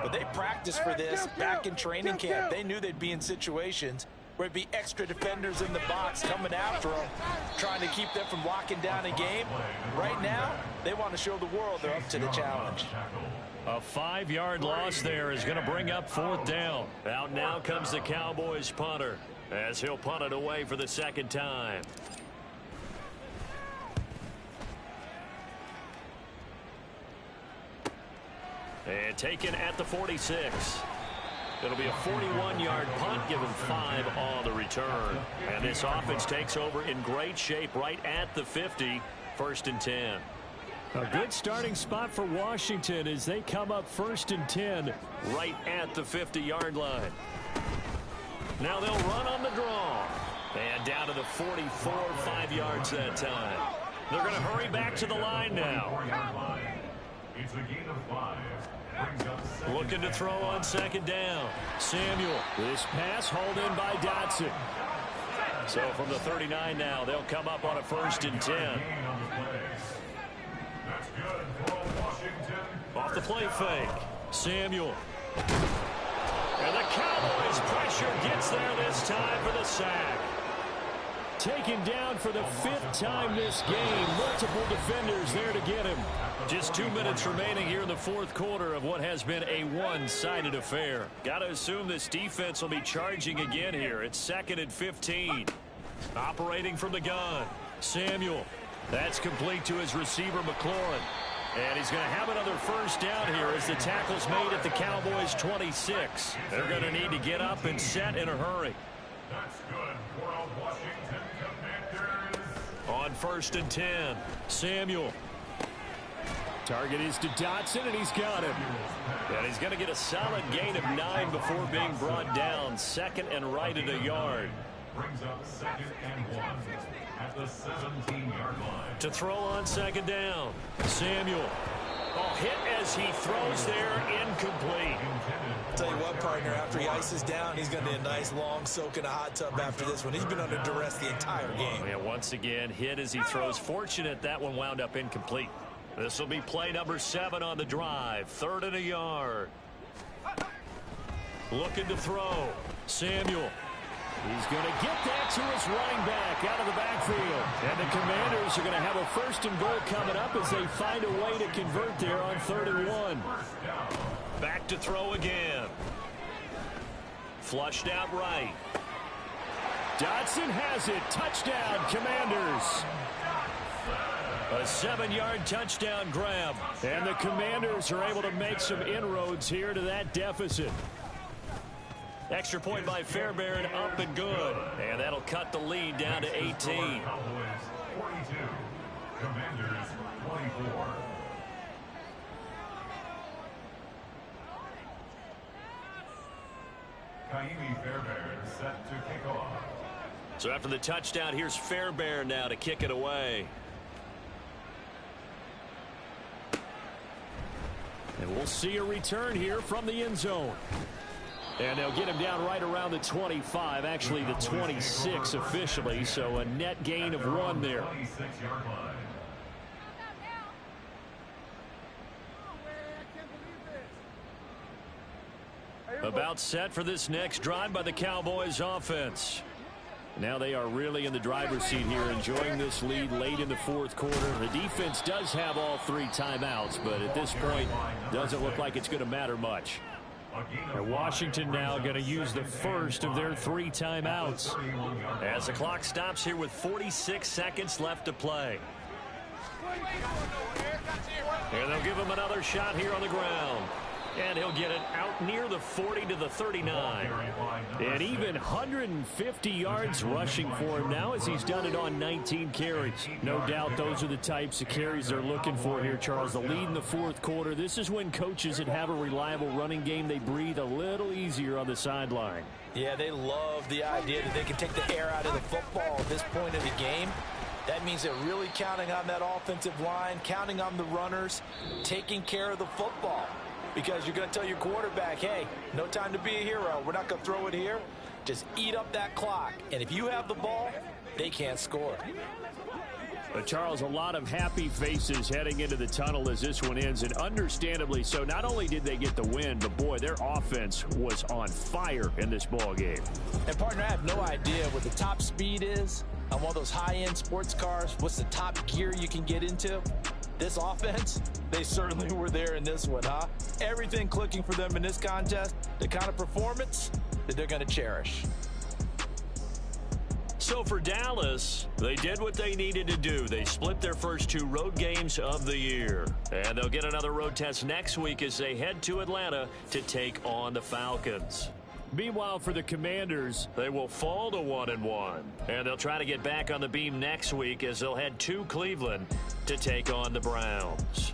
but they practiced for this back in training camp. They knew they'd be in situations where it'd be extra defenders in the box coming after them, trying to keep them from locking down a game. Right now, they want to show the world they're up to the challenge. A 5-yard loss there is going to bring up 4th down. Out now comes the Cowboys punter, as he'll punt it away for the second time. And taken at the 46. It'll be a 41-yard punt, give him 5 on the return. And this offense takes over in great shape right at the 50, 1st and 10. A good starting spot for Washington as they come up 1st and 10 right at the 50-yard line. Now they'll run on the draw. And down to the 44, 5 yards that time. They're going to hurry back to the line now. It's a gain of 5. Looking to throw on 2nd down. Samuel. This pass hauled in by Dotson. So from the 39 now, they'll come up on a 1st and 10. That's good for Washington. Off the play fake. Samuel. And the Cowboys pressure gets there this time for the sack. Taken down for the 5th time this game. Multiple defenders there to get him. Just 2 minutes remaining here in the 4th quarter of what has been a one-sided affair. Got to assume this defense will be charging again here. It's 2nd and 15. Operating from the gun. Samuel. That's complete to his receiver, McLaurin. And he's going to have another 1st down here as the tackle's made at the Cowboys' 26. They're going to need to get up and set in a hurry. That's good for Washington Commanders. On 1st and 10, Samuel. Target is to Dotson, and he's got him. And he's going to get a solid gain of 9 before being brought down. 2nd and right at a yard. Brings up 2nd and 1 at the 17-yard line. To throw on 2nd down, Samuel. Oh, hit as he throws there, incomplete. I'll tell you what, partner, after he ices down, he's going to need a nice long soak in a hot tub after this one. He's been under duress the entire game. Yeah, once again, hit as he throws. Fortunate that one wound up incomplete. This will be play number 7 on the drive. 3rd and a yard. Looking to throw. Samuel. He's going to get that to his running back out of the backfield. And the Commanders are going to have a 1st and goal coming up as they find a way to convert there on 3rd and 1. Back to throw again. Flushed out right. Dotson has it. Touchdown, Commanders. A 7-yard touchdown grab. And the Commanders are able to make some inroads here to that deficit. Extra point by Fairbairn, up and good. And that'll cut the lead down to 18. Cowboys 42, Commanders 24. Kaimi Fairbairn set to kick off. So after the touchdown, here's Fairbairn now to kick it away. And we'll see a return here from the end zone. And they'll get him down right around the 25, actually the 26 officially, so a net gain of 1 there. 26-yard line. About set for this next drive by the Cowboys offense. Now they are really in the driver's seat here, enjoying this lead late in the 4th quarter. The defense does have all 3 timeouts, but at this point, doesn't look like it's going to matter much. And Washington now going to use the first of their 3 timeouts as the clock stops here with 46 seconds left to play. And they'll give him another shot here on the ground. And he'll get it out near the 40 to the 39. And even 150 yards rushing for him now as he's done it on 19 carries. No doubt those are the types of carries they're looking for here, Charles. The lead in the 4th quarter. This is when coaches that have a reliable running game, they breathe a little easier on the sideline. Yeah, they love the idea that they can take the air out of the football at this point of the game. That means they're really counting on that offensive line, counting on the runners, taking care of the football. Because you're going to tell your quarterback, hey, no time to be a hero. We're not going to throw it here. Just eat up that clock. And if you have the ball, they can't score. But Charles, a lot of happy faces heading into the tunnel as this one ends, and understandably so. Not only did they get the win, but boy, their offense was on fire in this ball game. And partner, I have no idea what the top speed is on one of those high-end sports cars. What's the top gear you can get into? This offense, they certainly were there in this one, huh? Everything clicking for them in this contest, the kind of performance that they're going to cherish. So for Dallas, they did what they needed to do. They split their first 2 road games of the year. And they'll get another road test next week as they head to Atlanta to take on the Falcons. Meanwhile, for the Commanders, they will fall to 1-1. And they'll try to get back on the beam next week as they'll head to Cleveland to take on the Browns.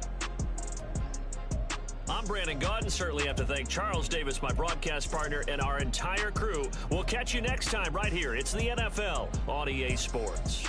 I'm Brandon Gaudin. Certainly have to thank Charles Davis, my broadcast partner, and our entire crew. We'll catch you next time right here. It's the NFL on EA Sports.